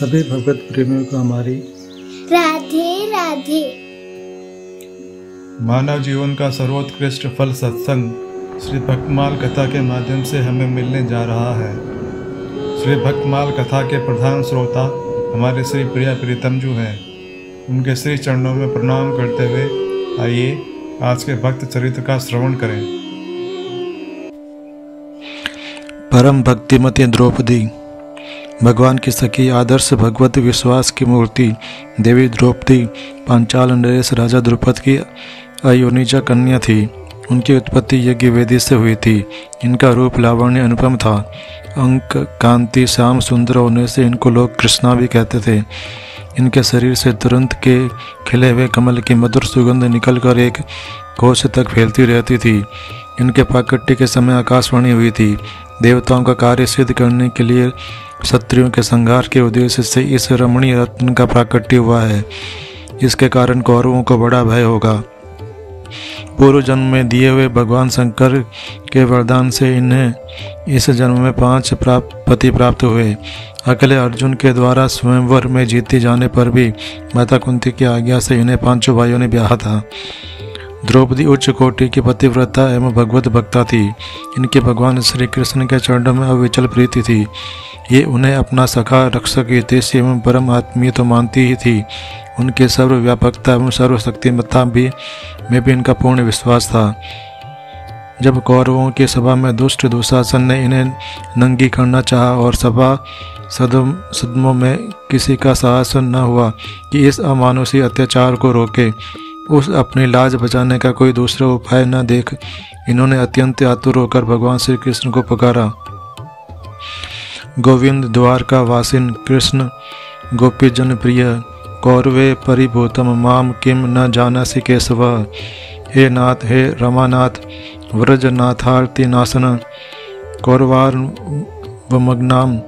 सभी भगवत प्रेमियों को हमारी राधे राधे। मानव जीवन का सर्वोत्कृष्ट फल सत्संग श्री भक्तमाल कथा के माध्यम से हमें मिलने जा रहा है। श्री भक्तमाल कथा के प्रधान श्रोता हमारे श्री प्रिया प्रीतम जी हैं। उनके श्री चरणों में प्रणाम करते हुए आइए आज के भक्त चरित्र का श्रवण करें। परम भक्तिमती द्रौपदी, भगवान की सखी, आदर्श भगवत विश्वास की मूर्ति देवी द्रौपदी पांचाल नरेश राजा द्रुपद की अयोनिजा कन्या थी। उनकी उत्पत्ति यज्ञ वेदी से हुई थी। इनका रूप लावण्य अनुपम था। अंक कांति श्याम सुंदर होने से इनको लोग कृष्णा भी कहते थे। इनके शरीर से तुरंत के खिले हुए कमल की मधुर सुगंध निकलकर एक कोश तक फैलती रहती थी। इनके प्राकट्य के समय आकाशवाणी हुई थी। देवताओं का कार्य सिद्ध करने के लिए शत्रुओं के संहार के उद्देश्य से इस रमणीय रत्न का प्राकट्य हुआ है। इसके कारण कौरवों को बड़ा भय होगा। पूर्व जन्म में दिए हुए भगवान शंकर के वरदान से इन्हें इस जन्म में 5 पति प्राप्त हुए। अकेले अर्जुन के द्वारा स्वयंवर में जीते जाने पर भी माता कुंती की आज्ञा से इन्हें 5 भाइयों ने ब्याहा था। द्रौपदी उच्च कोटि की पतिव्रता एवं भगवत भक्ता थी। इनके भगवान श्री कृष्ण के चरणों में अविचल प्रीति थी। ये उन्हें अपना सखा, रक्षक, हितैषी एवं परम आत्मीय तो मानती ही थी। उनके सर्वव्यापकता एवं सर्वशक्तिमत्ता में भी इनका पूर्ण विश्वास था। जब कौरवों की सभा में दुष्ट दुशासन ने इन्हें नंगी करना चाहा और सभा सदमों में किसी का साहस न हुआ कि इस अमानुषी अत्याचार को रोके, उस अपनी लाज बचाने का कोई दूसरा उपाय न देख इन्होंने अत्यंत आतुर होकर भगवान श्री कृष्ण को पुकारा। गोविंद द्वारका वासिन कृष्ण गोपी जन प्रिय, कौरवे परिभूतम माम किम न जानासि केशव। हे नाथ, हे रमानाथ, व्रजनाथार्ति नासन, कौरवार वमग्नाम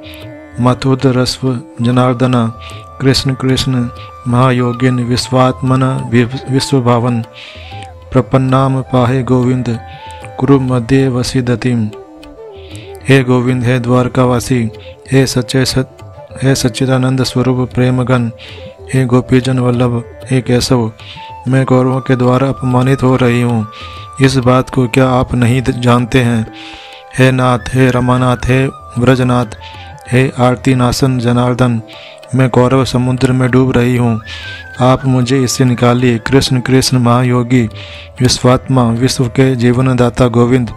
मथुद रस्व जनार्दन। कृष्ण कृष्ण महायोगिन विश्वात्मन विश्वभावन, प्रपन्नाम पाहे गोविंद कुरु मध्य वसीदतिम। हे गोविंद, हे द्वारकावासी, हे सच्चिदानंद स्वरूप प्रेमगन, हे गोपीजन वल्लभ, हे केशव, मैं कौरवों के द्वारा अपमानित हो रही हूँ। इस बात को क्या आप नहीं जानते हैं? हे नाथ, हे रमानाथ, हे व्रजनाथ, हे आरतीनासन जनार्दन, मैं कौरव समुद्र में डूब रही हूँ। आप मुझे इससे निकालिए। कृष्ण कृष्ण महायोगी विश्वात्मा, विश्व के जीवनदाता गोविंद,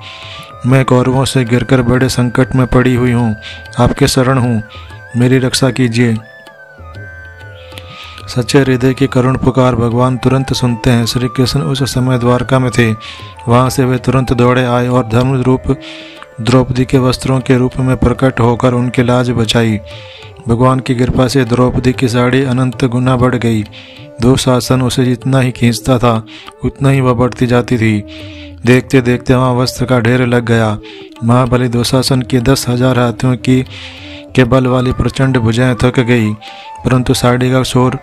मैं कौरवों से गिरकर बड़े संकट में पड़ी हुई हूँ। आपके शरण हूँ, मेरी रक्षा कीजिए। सच्चे हृदय की करुण पुकार भगवान तुरंत सुनते हैं। श्री कृष्ण उस समय द्वारका में थे। वहाँ से वे तुरंत दौड़े आए और धर्म रूप द्रौपदी के वस्त्रों के रूप में प्रकट होकर उनकी लाज बचाई। भगवान की कृपा से द्रौपदी की साड़ी अनंत गुना बढ़ गई। दुशासन उसे जितना ही खींचता था उतना ही वह बढ़ती जाती थी। देखते देखते वहाँ वस्त्र का ढेर लग गया। महाबली दुशासन की 10,000 हाथियों के बल वाली प्रचंड भुजाएं थक गई, परंतु साड़ी का शोर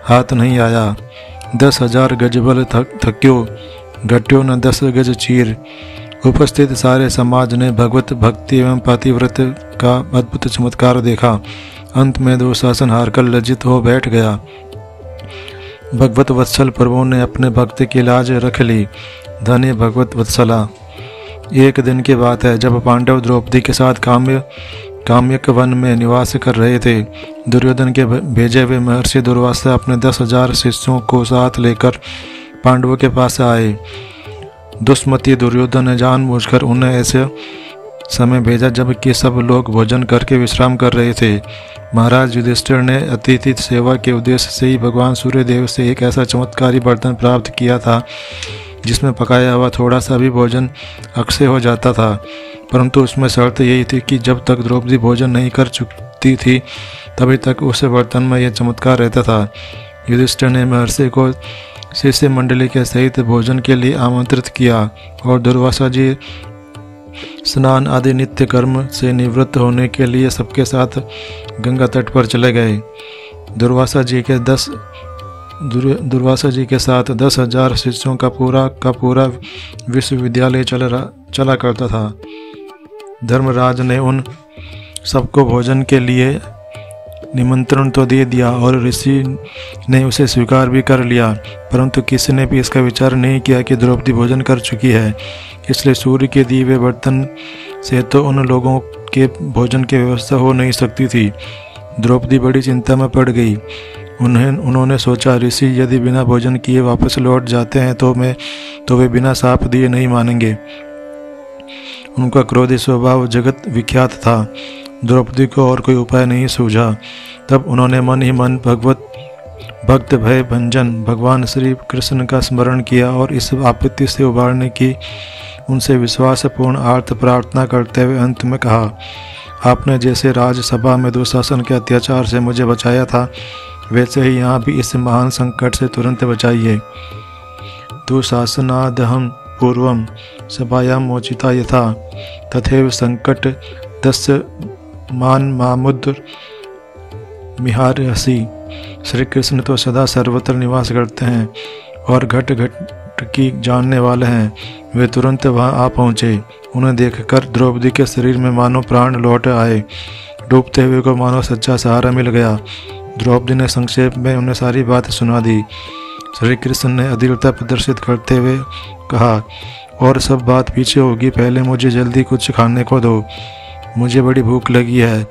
हाथ नहीं आया। 10,000 गज बल थक्यो, घट्यो न 10 गज चीर। उपस्थित सारे समाज ने भगवत भक्ति एवं पतिव्रत का अद्भुत चमत्कार देखा। अंत में दुशासन हारकर लज्जित हो बैठ गया। भगवत वत्सल प्रभु ने अपने भक्त की लाज रख ली। धन्य भगवत वत्सला। एक दिन की बात है, जब पांडव द्रौपदी के साथ काम्यक वन में निवास कर रहे थे। दुर्योधन के भेजे हुए महर्षि दुर्वासा अपने 10,000 शिष्यों को साथ लेकर पांडवों के पास आए। दुष्मती दुर्योधन ने जानबूझकर उन्हें ऐसे समय भेजा जबकि सब लोग भोजन करके विश्राम कर रहे थे। महाराज युधिष्ठिर ने अतिथि सेवा के उद्देश्य से ही भगवान सूर्यदेव से एक ऐसा चमत्कारी बर्तन प्राप्त किया था जिसमें पकाया हुआ थोड़ा सा भी भोजन अक्षय हो जाता था, परंतु उसमें शर्त यही थी कि जब तक द्रौपदी भोजन नहीं कर चुकती थी तभी तक उस बर्तन में यह चमत्कार रहता था। युधिष्ठिर ने महर्षि को शिष्य मंडली के सहित भोजन के लिए आमंत्रित किया और दुर्वासा जी स्नान आदि नित्य कर्म से निवृत्त होने के लिए सबके साथ गंगा तट पर चले गए। दुर्वासा जी के साथ 10,000 शिष्यों का पूरा विश्वविद्यालय चला करता था। धर्मराज ने उन सबको भोजन के लिए निमंत्रण तो दे दिया और ऋषि ने उसे स्वीकार भी कर लिया, परंतु किसी ने भी इसका विचार नहीं किया कि द्रौपदी भोजन कर चुकी है, इसलिए सूर्य के दिए हुए बर्तन से तो उन लोगों के भोजन की व्यवस्था हो नहीं सकती थी। द्रौपदी बड़ी चिंता में पड़ गई। उन्होंने सोचा, ऋषि यदि बिना भोजन किए वापस लौट जाते हैं तो वे बिना साप दिए नहीं मानेंगे। उनका क्रोधी स्वभाव जगत विख्यात था। द्रौपदी को और कोई उपाय नहीं सूझा। तब उन्होंने मन ही मन भक्त भय भंजन भगवान श्री कृष्ण का स्मरण किया और इस आपत्ति से उबारने की उनसे विश्वासपूर्ण आर्त प्रार्थना करते हुए अंत में कहा, आपने जैसे राजसभा में दुशासन के अत्याचार से मुझे बचाया था, वैसे ही यहाँ भी इस महान संकट से तुरंत बचाइए। दुशासनादहं पूर्वं सभायां मोचिता यथा तथैव संकट दस्य मान मामुद्र मिहारहसी। श्री कृष्ण तो सदा सर्वत्र निवास करते हैं और घट घट की जानने वाले हैं। वे तुरंत वहां आ पहुंचे। उन्हें देखकर द्रौपदी के शरीर में मानो प्राण लौट आए। डूबते हुए को मानो सच्चा सहारा मिल गया। द्रौपदी ने संक्षेप में उन्हें सारी बात सुना दी। श्री कृष्ण ने अधीरता प्रदर्शित करते हुए कहा, और सब बात पीछे होगी, पहले मुझे जल्दी कुछ खाने को दो, मुझे बड़ी भूख लगी है।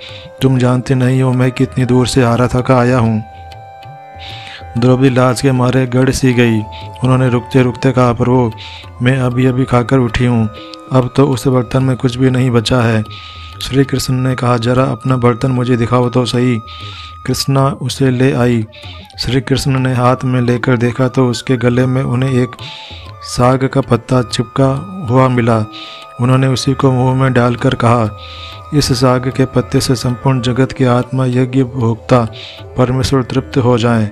तुम जानते नहीं हो मैं कितनी दूर से हारा थका आया हूँ। द्रौपदी लाज के मारे गड़ सी गई। उन्होंने रुकते रुकते कहा, प्रभु मैं अभी अभी खाकर उठी हूँ, अब तो उस बर्तन में कुछ भी नहीं बचा है। श्री कृष्ण ने कहा, जरा अपना बर्तन मुझे दिखाओ तो सही। कृष्णा उसे ले आई। श्री कृष्ण ने हाथ में लेकर देखा तो उसके गले में उन्हें एक साग का पत्ता चिपका हुआ मिला। उन्होंने उसी को मुंह में डालकर कहा, इस साग के पत्ते से संपूर्ण जगत की आत्मा यज्ञ भोक्ता परमेश्वर तृप्त हो जाएं।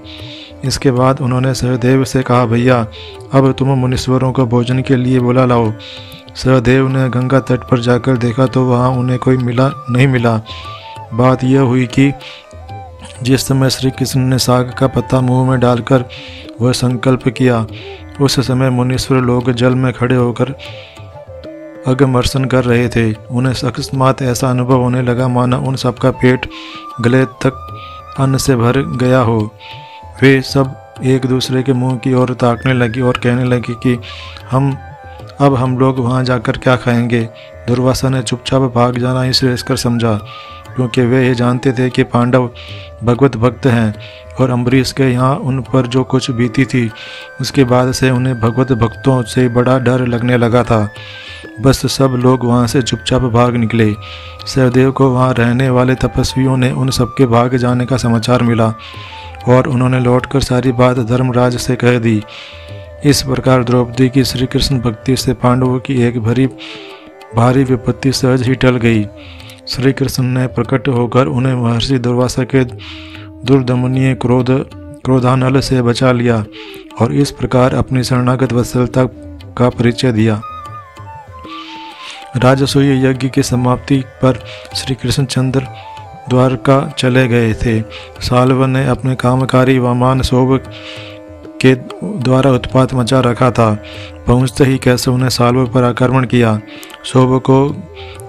इसके बाद उन्होंने सहदेव से कहा, भैया अब तुम मुनीश्वरों को भोजन के लिए बुला लाओ। सहदेव ने गंगा तट पर जाकर देखा तो वहाँ उन्हें कोई नहीं मिला। बात यह हुई कि जिस समय श्री कृष्ण ने साग का पत्ता मुंह में डालकर वह संकल्प किया, उस समय मुनीश्वर लोग जल में खड़े होकर अगमर्शन कर रहे थे। उन्हें अकस्मात ऐसा अनुभव होने लगा मानो उन सबका पेट गले तक अन्न से भर गया हो। वे सब एक दूसरे के मुंह की ओर ताकने लगी और कहने लगी कि हम लोग वहां जाकर क्या खाएंगे। दुर्वासा ने चुपचाप भाग जाना ही श्रेयस्कर समझा, क्योंकि वे ये जानते थे कि पांडव भगवत भक्त हैं और अम्बरीश के यहाँ उन पर जो कुछ बीती थी उसके बाद से उन्हें भगवत भक्तों से बड़ा डर लगने लगा था। बस सब लोग वहाँ से चुपचाप भाग निकले। सहदेव को वहाँ रहने वाले तपस्वियों ने उन सबके भाग जाने का समाचार मिला और उन्होंने लौटकर सारी बात धर्मराज से कह दी। इस प्रकार द्रौपदी की श्री कृष्ण भक्ति से पांडवों की एक भारी विपत्ति सहज ही टल गई। श्री कृष्ण ने प्रकट होकर उन्हें महर्षि दुर्वासा के दुर्दमनीय क्रोधानल से बचा लिया और इस प्रकार अपनी शरणागत वत्सलता का परिचय दिया। राजसूय यज्ञ की समाप्ति पर श्री कृष्णचंद्र द्वारका चले गए थे। साल्व ने अपने कामकारी वामान शोभ के द्वारा उत्पात मचा रखा था। पहुंचते ही केशव ने साल्व पर आक्रमण किया। शोभ को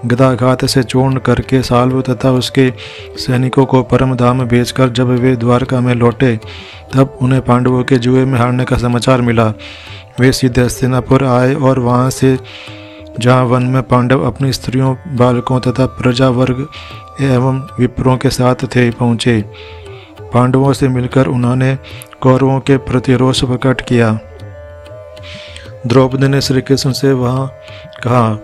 गदाघात से चूर्ण करके साल्व तथा उसके सैनिकों को परम धाम में भेजकर जब वे द्वारका में लौटे तब उन्हें पांडवों के जुए में हारने का समाचार मिला। वे सीधे हस्तिनापुर आए और वहां से जहां वन में पांडव अपनी स्त्रियों बालकों तथा प्रजा वर्ग एवं विप्रों के साथ थे पहुँचे। पांडवों से मिलकर उन्होंने कौरवों के प्रति रोष प्रकट किया। द्रौपदी ने श्री कृष्ण से वहाँ कहा,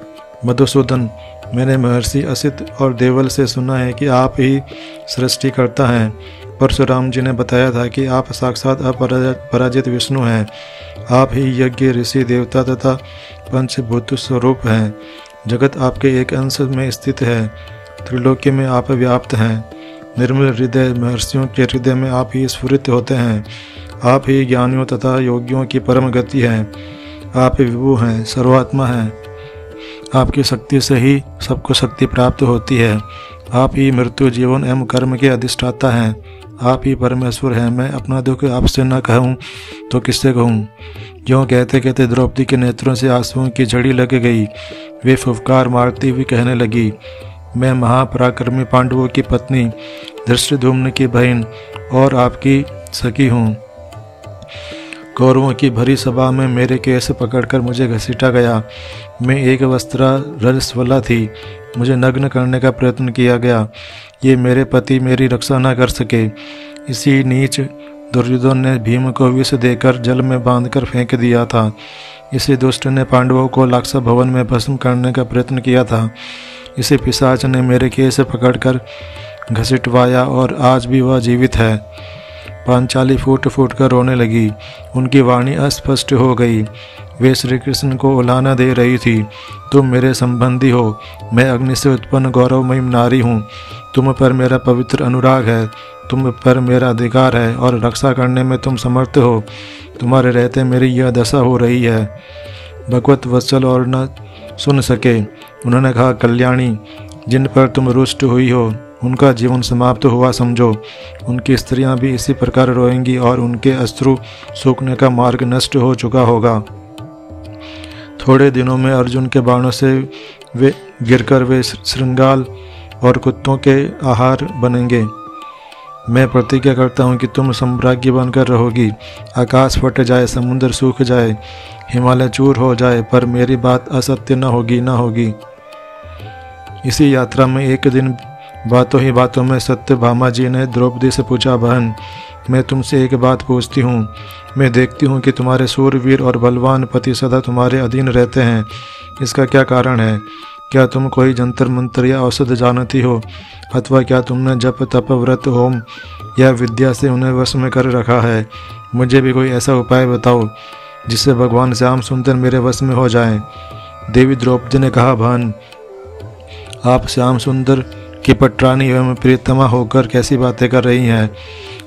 मधुसूदन मैंने महर्षि असित और देवल से सुना है कि आप ही सृष्टि करता हैं। परशुराम जी ने बताया था कि आप साक्षात अपराजित विष्णु हैं। आप ही यज्ञ ऋषि देवता तथा पंचभूत स्वरूप हैं। जगत आपके एक अंश में स्थित है। त्रिलोकी में आप व्याप्त हैं। निर्मल हृदय महर्षियों के हृदय में आप ही स्फुरित होते हैं। आप ही ज्ञानियों तथा योगियों की परम गति हैं। आप ही विभु हैं, सर्वात्मा हैं। आपकी शक्ति से ही सबको शक्ति प्राप्त होती है। आप ही मृत्यु जीवन एवं कर्म के अधिष्ठाता हैं। आप ही परमेश्वर हैं। मैं अपना दुख आपसे न कहूँ तो किससे कहूँ। यूँ कहते कहते द्रौपदी के नेत्रों से आंसुओं की झड़ी लग गई। वे फुफकार मारती हुई कहने लगी, मैं महापराक्रमी पांडवों की पत्नी धृष्टद्युम्न की बहन और आपकी सखी हूँ। कौरवों की भरी सभा में मेरे केस पकड़कर मुझे घसीटा गया। मैं एक वस्त्रा रजस्वला थी। मुझे नग्न करने का प्रयत्न किया गया। ये मेरे पति मेरी रक्षा न कर सके। इसी नीच दुर्योधन ने भीम को विष देकर जल में बांधकर फेंक दिया था। इसी दुष्ट ने पांडवों को लाक्षा भवन में भस्म करने का प्रयत्न किया था। इसी पिशाच ने मेरे केस पकड़कर घसीटवाया और आज भी वह जीवित है। पांचाली फूट फूट कर रोने लगी। उनकी वाणी अस्पष्ट हो गई। वे श्री कृष्ण को उलाहना दे रही थी। तुम मेरे संबंधी हो। मैं अग्नि से उत्पन्न गौरवमयी नारी हूँ। तुम पर मेरा पवित्र अनुराग है। तुम पर मेरा अधिकार है और रक्षा करने में तुम समर्थ हो। तुम्हारे रहते मेरी यह दशा हो रही है। भगवत वत्सल और न सुन सके। उन्होंने कहा, कल्याणी, जिन पर तुम रुष्ट हुई हो उनका जीवन समाप्त हुआ समझो। उनकी स्त्रियां भी इसी प्रकार रोएंगी और उनके अश्रु सूखने का मार्ग नष्ट हो चुका होगा। थोड़े दिनों में अर्जुन के बाणों से वे गिरकर वे श्रृंगाल और कुत्तों के आहार बनेंगे। मैं प्रतिज्ञा करता हूँ कि तुम सम्राज्ञी बनकर रहोगी। आकाश फट जाए, समुद्र सूख जाए, हिमालय चूर हो जाए, पर मेरी बात असत्य न होगी। इसी यात्रा में एक दिन बातों ही बातों में सत्यभामा जी ने द्रौपदी से पूछा, बहन, मैं तुमसे एक बात पूछती हूँ। मैं देखती हूँ कि तुम्हारे सूरवीर और बलवान पति सदा तुम्हारे अधीन रहते हैं। इसका क्या कारण है? क्या तुम कोई जंतर मंत्र या औषध जानती हो, अथवा क्या तुमने जप तप व्रत होम या विद्या से उन्हें वश में कर रखा है? मुझे भी कोई ऐसा उपाय बताओ जिससे भगवान श्याम सुंदर मेरे वश में हो जाएं। देवी द्रौपदी ने कहा, बहन, आप श्याम सुंदर की पटरानी एवं प्रियतमा होकर कैसी बातें कर रही हैं?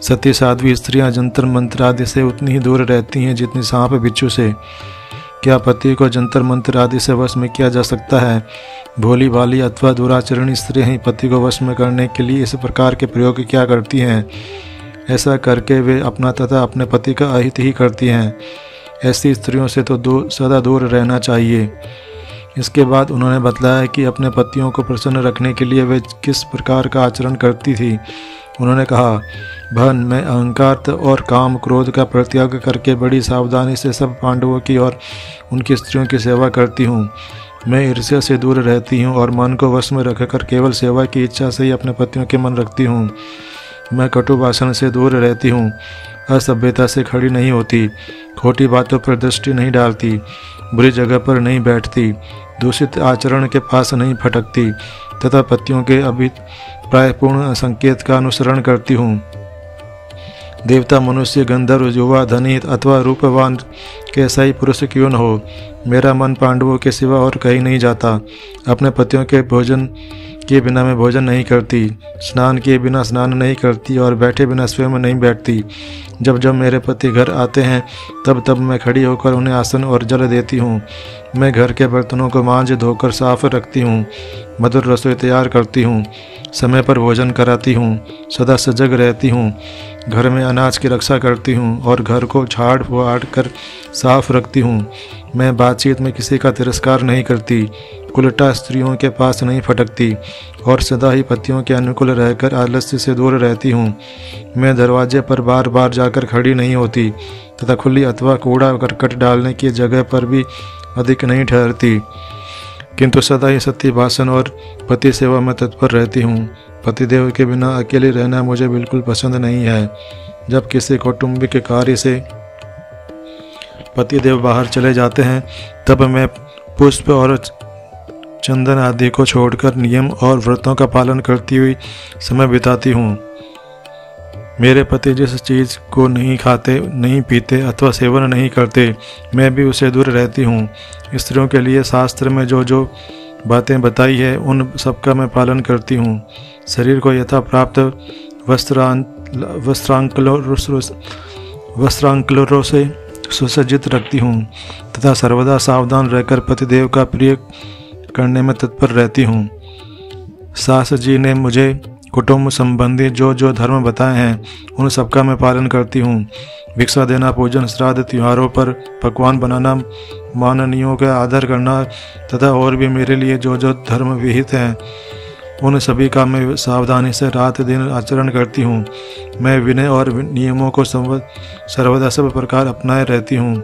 सती साध्वी स्त्रियां जंतर मंत्र आदि से उतनी ही दूर रहती हैं जितनी सांप बिच्छू से। क्या पति को जंतर मंत्र आदि से वश में किया जा सकता है? भोली भाली अथवा दुराचरणी स्त्रियां ही पति को वश में करने के लिए इस प्रकार के प्रयोग क्या करती हैं? ऐसा करके वे अपना तथा अपने पति का अहित ही करती हैं। ऐसी स्त्रियों से तो सदा दूर रहना चाहिए। इसके बाद उन्होंने बतलाया कि अपने पतियों को प्रसन्न रखने के लिए वे किस प्रकार का आचरण करती थी। उन्होंने कहा, बहन, मैं अहंकार और काम क्रोध का परित्याग करके बड़ी सावधानी से सब पांडवों की और उनकी स्त्रियों की सेवा करती हूँ। मैं ईर्ष्या से दूर रहती हूँ और मन को वश में रखकर केवल सेवा की इच्छा से ही अपने पतियों के मन रखती हूँ। मैं कटु भाषण से दूर रहती हूँ, असभ्यता से खड़ी नहीं होती, खोटी बातों पर दृष्टि नहीं डालती, बुरी जगह पर नहीं बैठती, दूषित आचरण के पास नहीं फटकती तथा पतियों के अभिप्रायपूर्ण संकेत का अनुसरण करती हूँ। देवता, मनुष्य, गंधर्व, युवा, धनी अथवा रूपवान कैसा ही पुरुष क्यों न हो, मेरा मन पांडवों के सिवा और कहीं नहीं जाता। अपने पतियों के भोजन किए बिना मैं भोजन नहीं करती, स्नान किए बिना स्नान नहीं करती और बैठे बिना स्वयं नहीं बैठती। जब जब मेरे पति घर आते हैं तब तब मैं खड़ी होकर उन्हें आसन और जल देती हूँ। मैं घर के बर्तनों को मांज धोकर साफ रखती हूँ, मधुर रसोई तैयार करती हूँ, समय पर भोजन कराती हूँ, सदा सजग रहती हूँ, घर में अनाज की रक्षा करती हूँ और घर को झाड़ फुआड़ कर साफ रखती हूँ। मैं बातचीत में किसी का तिरस्कार नहीं करती, उल्टा स्त्रियों के पास नहीं फटकती और सदा ही पतियों के अनुकूल रहकर आलस्य से दूर रहती हूँ। मैं दरवाजे पर बार बार जाकर खड़ी नहीं होती तथा खुली अथवा कूड़ा करकट डालने की जगह पर भी अधिक नहीं ठहरती, किंतु सदा ही सत्य भाषण और पति सेवा में तत्पर रहती हूँ। पतिदेव के बिना अकेले रहना मुझे बिल्कुल पसंद नहीं है। जब किसी कौटुंबिक कार्य से पतिदेव बाहर चले जाते हैं तब मैं पुष्प और चंदन आदि को छोड़कर नियम और व्रतों का पालन करती हुई समय बिताती हूँ। मेरे पति जिस चीज़ को नहीं खाते, नहीं पीते अथवा सेवन नहीं करते, मैं भी उसे दूर रहती हूँ। स्त्रियों के लिए शास्त्र में जो जो बातें बताई है उन सबका मैं पालन करती हूँ। शरीर को यथा प्राप्त वस्त्रांकलों से सुसज्जित रखती हूँ तथा सर्वदा सावधान रहकर पतिदेव का प्रिय करने में तत्पर रहती हूँ। सास जी ने मुझे कुटुंब संबंधी जो जो धर्म बताए हैं उन सबका मैं पालन करती हूँ। भिक्षा देना, पूजन, श्राद्ध, त्योहारों पर पकवान बनाना, माननीयों का आदर करना तथा और भी मेरे लिए जो जो धर्म विहित हैं उन सभी का मैं सावधानी से रात दिन आचरण करती हूँ। मैं विनय और नियमों को सर्वदा सब प्रकार अपनाए रहती हूँ।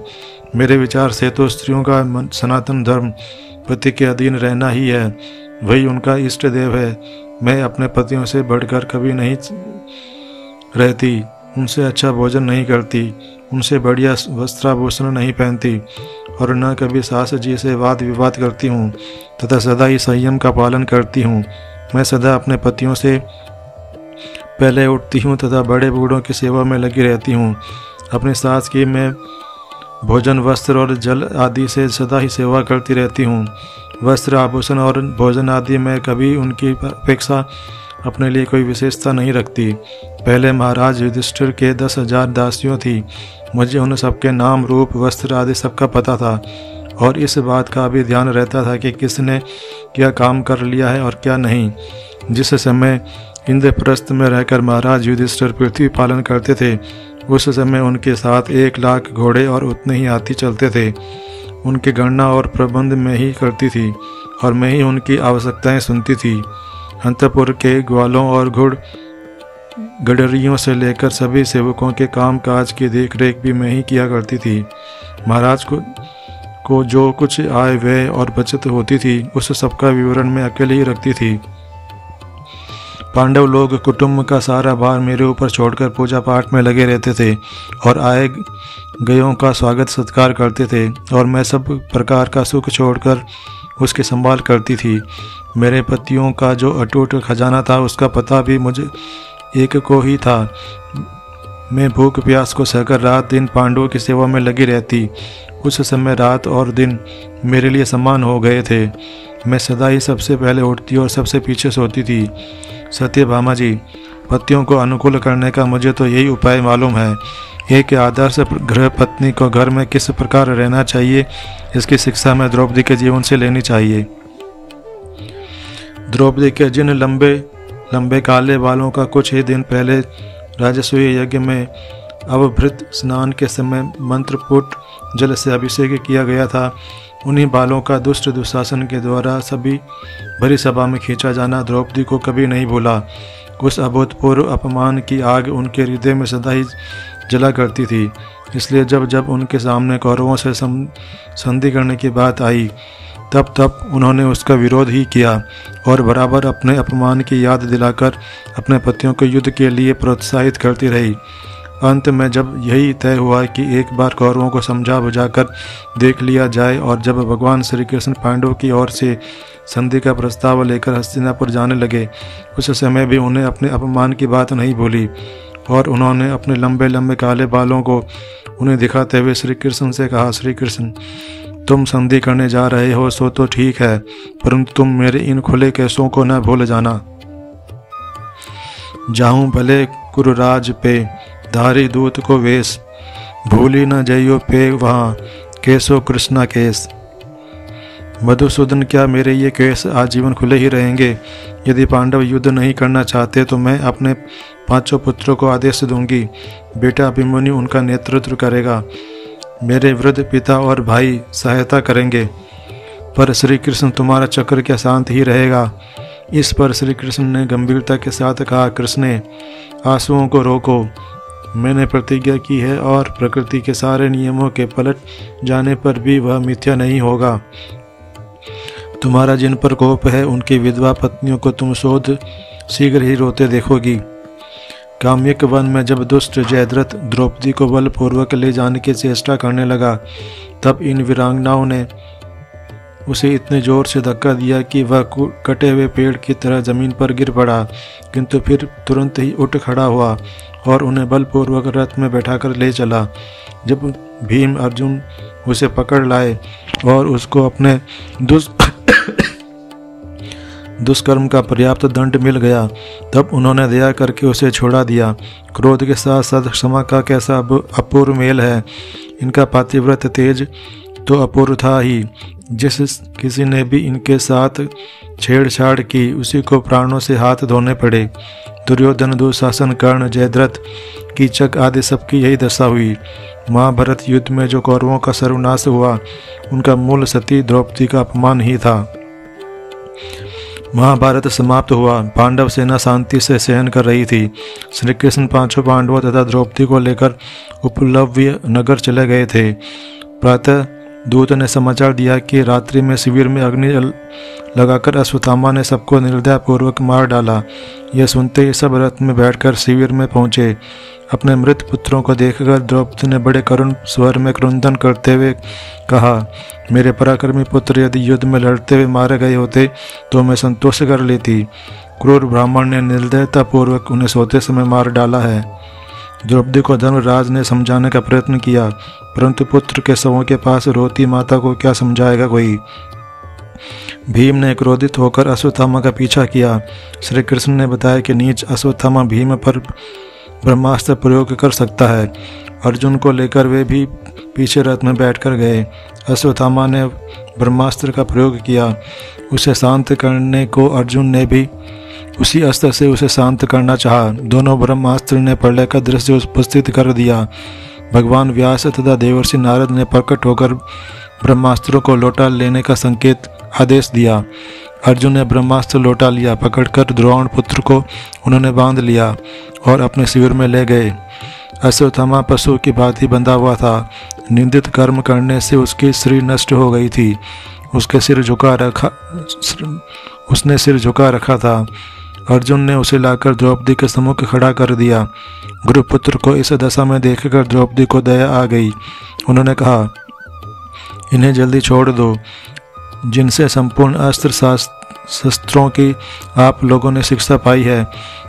मेरे विचार से तो स्त्रियों का सनातन धर्म पति के अधीन रहना ही है, वही उनका इष्ट देव है। मैं अपने पतियों से बढ़कर कभी नहीं रहती, उनसे अच्छा भोजन नहीं करती, उनसे बढ़िया वस्त्राभूषण नहीं पहनती और न कभी सास जी से वाद विवाद करती हूँ तथा सदा ही संयम का पालन करती हूँ। मैं सदा अपने पतियों से पहले उठती हूँ तथा बड़े बूढ़ों की सेवा में लगी रहती हूँ। अपनी सास की मैं भोजन वस्त्र और जल आदि से सदा ही सेवा करती रहती हूँ। वस्त्र आभूषण और भोजन आदि में कभी उनकी अपेक्षा अपने लिए कोई विशेषता नहीं रखती। पहले महाराज युधिष्ठिर के 10,000 दासियों थी। मुझे उन सबके नाम रूप वस्त्र आदि सबका पता था और इस बात का भी ध्यान रहता था कि किसने क्या काम कर लिया है और क्या नहीं। जिस समय इंद्रप्रस्थ में रहकर महाराज युधिष्ठिर पृथ्वी पालन करते थे, उस समय उनके साथ 1,00,000 घोड़े और उतने ही हाथी चलते थे। उनकी गणना और प्रबंध में ही करती थी और मैं ही उनकी आवश्यकताएं सुनती थी। अंतपुर के ग्वालों और गडरियों से लेकर सभी सेवकों के काम काज की देखरेख भी मैं ही किया करती थी। महाराज को जो कुछ आय व्यय और बचत होती थी उस सबका विवरण मैं अकेले ही रखती थी। पांडव लोग कुटुंब का सारा भार मेरे ऊपर छोड़कर पूजा पाठ में लगे रहते थे और आए गयों का स्वागत सत्कार करते थे और मैं सब प्रकार का सुख छोड़कर उसकी संभाल करती थी। मेरे पतियों का जो अटूट खजाना था उसका पता भी मुझे एक को ही था। मैं भूख प्यास को सहकर रात दिन पांडवों की सेवा में लगी रहती। उस समय रात और दिन मेरे लिए समान हो गए थे। मैं सदा ही सबसे पहले उठती और सबसे पीछे सोती थी। सत्यभामा जी, पतियों को अनुकूल करने का मुझे तो यही उपाय मालूम है। एक आदर्श गृह पत्नी को घर में किस प्रकार रहना चाहिए, इसकी शिक्षा मैं द्रौपदी के जीवन से लेनी चाहिए। द्रौपदी के जिन लंबे काले बालों का कुछ ही दिन पहले राजसूय यज्ञ में अवभृत स्नान के समय मंत्रपुट जल से अभिषेक किया गया था, उन्हीं बालों का दुष्ट दुशासन के द्वारा सभी भरी सभा में खींचा जाना द्रौपदी को कभी नहीं भूला। उस अभूतपूर्व अपमान की आग उनके हृदय में सदा ही जला करती थी। इसलिए जब जब उनके सामने कौरवों से संधि करने की बात आई, तब तब उन्होंने उसका विरोध ही किया और बराबर अपने अपमान की याद दिलाकर अपने पतियों को युद्ध के लिए प्रोत्साहित करती रही। अंत में जब यही तय हुआ कि एक बार कौरवों को समझा बुझाकर देख लिया जाए और जब भगवान श्री कृष्ण पांडवों की ओर से संधि का प्रस्ताव लेकर हस्तिनापुर जाने लगे, उस समय भी उन्हें अपने अपमान की बात नहीं भूली और उन्होंने अपने लंबे लंबे काले बालों को उन्हें दिखाते हुए श्री कृष्ण से कहा, श्री कृष्ण, तुम संधि करने जा रहे हो सो तो ठीक है, परंतु तुम मेरे इन खुले केसों को न भूल जाना। जाऊं भले कुरुराज पे धारी दूत को वेश, भूली न जइयो पे वहाँ केसो कृष्णा केस। मधुसूदन, क्या मेरे ये केस आजीवन खुले ही रहेंगे? यदि पांडव युद्ध नहीं करना चाहते तो मैं अपने 5 पुत्रों को आदेश दूंगी, बेटा अभिमन्यु उनका नेतृत्व करेगा, मेरे वृद्ध पिता और भाई सहायता करेंगे, पर श्री कृष्ण तुम्हारा चक्र क्या शांत ही रहेगा? इस पर श्री कृष्ण ने गंभीरता के साथ कहा, कृष्णे, आंसुओं को रोको, मैंने प्रतिज्ञा की है और प्रकृति के सारे नियमों के पलट जाने पर भी वह मिथ्या नहीं होगा। तुम्हारा जिन पर कोप है उनकी विधवा पत्नियों को तुम शोध शीघ्र ही रोते देखोगी। काम्यक वन में जब दुष्ट जयद्रथ द्रौपदी को बलपूर्वक ले जाने की चेष्टा करने लगा, तब इन वीरांगनाओं ने उसे इतने जोर से धक्का दिया कि वह कटे हुए पेड़ की तरह जमीन पर गिर पड़ा, किंतु फिर तुरंत ही उठ खड़ा हुआ और उन्हें बलपूर्वक रथ में बैठाकर ले चला। जब भीम अर्जुन उसे पकड़ लाए और उसको अपने दुष्कर्म का पर्याप्त दंड मिल गया, तब उन्होंने दया करके उसे छोड़ा दिया। क्रोध के साथ साथ क्षमा का कैसा अपूर्व मेल है। इनका पातिव्रत तेज तो अपूर्व था ही। जिस किसी ने भी इनके साथ छेड़छाड़ की उसी को प्राणों से हाथ धोने पड़े। दुर्योधन, दुशासन, कर्ण, जयद्रथ, कीचक आदि सबकी यही दशा हुई। महाभारत युद्ध में जो कौरवों का सर्वनाश हुआ, उनका मूल सती द्रौपदी का अपमान ही था। महाभारत समाप्त हुआ। पांडव सेना शांति से शयन कर रही थी। श्री कृष्ण पांचों पांडवों तथा द्रौपदी को लेकर उपलव्य नगर चले गए थे। प्रातः दूत ने समाचार दिया कि रात्रि में शिविर में अग्नि लगाकर अश्वत्थामा ने सबको निर्दयपूर्वक मार डाला। यह सुनते ही सब रथ में बैठकर शिविर में पहुंचे। अपने मृत पुत्रों को देखकर द्रौपदी ने बड़े करुण स्वर में क्रंदन करते हुए कहा, मेरे पराक्रमी पुत्र यदि युद्ध में लड़ते हुए मारे गए होते तो मैं संतोष कर लेती। क्रूर ब्राह्मण ने निर्दयतापूर्वक उन्हें सोते समय मार डाला है। द्रौपदी को धर्मराज ने समझाने का प्रयत्न किया, परंतु पुत्र के शवों के पास रोती माता को क्या समझाएगा कोई। भीम ने क्रोधित होकर अश्वत्थामा का पीछा किया। श्री कृष्ण ने बताया कि नीच अश्वत्थामा भीम पर ब्रह्मास्त्र प्रयोग कर सकता है। अर्जुन को लेकर वे भी पीछे रथ में बैठकर गए। अश्वत्थामा ने ब्रह्मास्त्र का प्रयोग किया। उसे शांत करने को अर्जुन ने भी उसी अस्त्र से उसे शांत करना चाहा। दोनों ब्रह्मास्त्र ने प्रलय का दृश्य उपस्थित कर दिया। भगवान व्यास तथा देवर्षि नारद ने प्रकट होकर ब्रह्मास्त्रों को लौटा लेने का संकेत आदेश दिया। अर्जुन ने ब्रह्मास्त्र लौटा लिया। पकड़कर द्रोण पुत्र को उन्होंने बांध लिया और अपने शिविर में ले गए। अश्वत्थामा पशु की भांति बंधा हुआ था। निंदित कर्म करने से उसकी श्री नष्ट हो गई थी। उसने सिर झुका रखा था। अर्जुन ने उसे लाकर द्रौपदी के सम्मुख खड़ा कर दिया। गुरुपुत्र को इस दशा में देखकर द्रौपदी को दया आ गई। उन्होंने कहा, इन्हें जल्दी छोड़ दो। जिनसे संपूर्ण अस्त्र शस्त्रों की आप लोगों ने शिक्षा पाई है,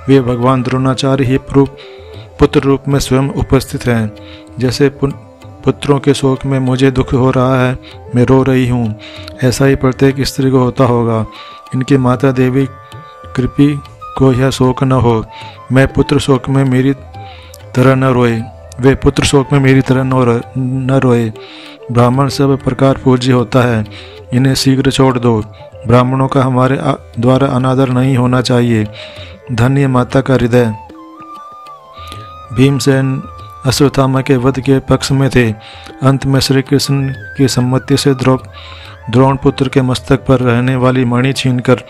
वे भगवान द्रोणाचार्य ही पुत्र रूप में स्वयं उपस्थित हैं। जैसे पुत्रों के शोक में मुझे दुख हो रहा है, मैं रो रही हूँ, ऐसा ही प्रत्येक स्त्री को होता होगा। इनकी माता देवी कृपी को यह शोक न हो। मैं पुत्र शोक में मेरी तरह न रोए, वे पुत्र शोक में मेरी तरह न रोए। ब्राह्मण सब प्रकार पूज्य होता है, इन्हें शीघ्र छोड़ दो। ब्राह्मणों का हमारे द्वारा अनादर नहीं होना चाहिए। धन्य माता का हृदय। भीमसेन अश्वत्थामा के वध के पक्ष में थे। अंत में श्री कृष्ण की सम्मति से द्रोण पुत्र के मस्तक पर रहने वाली मणि छीनकर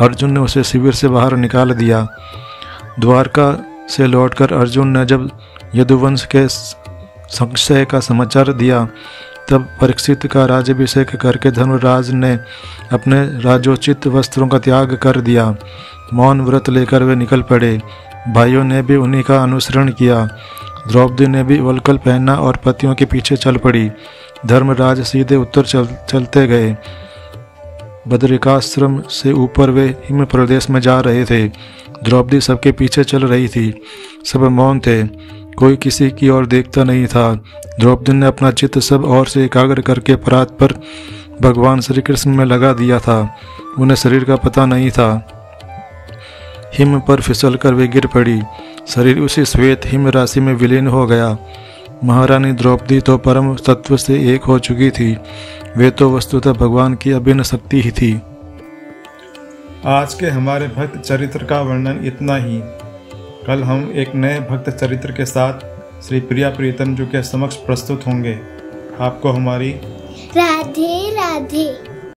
अर्जुन ने उसे शिविर से बाहर निकाल दिया। द्वारका से लौटकर अर्जुन ने जब यदुवंश के संशय का समाचार दिया, तब परीक्षित का राज्याभिषेक करके धर्मराज ने अपने राजोचित वस्त्रों का त्याग कर दिया। मौन व्रत लेकर वे निकल पड़े। भाइयों ने भी उन्हीं का अनुसरण किया। द्रौपदी ने भी वल्कल पहना और पतियों के पीछे चल पड़ी। धर्मराज सीधे उत्तर चलते गए। बदरिकाश्रम से ऊपर वे हिम प्रदेश में जा रहे थे। द्रौपदी सबके पीछे चल रही थी। सब मौन थे, कोई किसी की ओर देखता नहीं था। द्रौपदी ने अपना चित्त सब ओर से एकाग्र करके परात पर भगवान श्री कृष्ण में लगा दिया था। उन्हें शरीर का पता नहीं था। हिम पर फिसलकर वे गिर पड़ी। शरीर उसी श्वेत हिम राशि में विलीन हो गया। महारानी द्रौपदी तो परम तत्व से एक हो चुकी थी। वे तो वस्तुतः भगवान की अभिन्न शक्ति ही थी। आज के हमारे भक्त चरित्र का वर्णन इतना ही। कल हम एक नए भक्त चरित्र के साथ श्री प्रिया प्रीतम जी के समक्ष प्रस्तुत होंगे। आपको हमारी राधे राधे।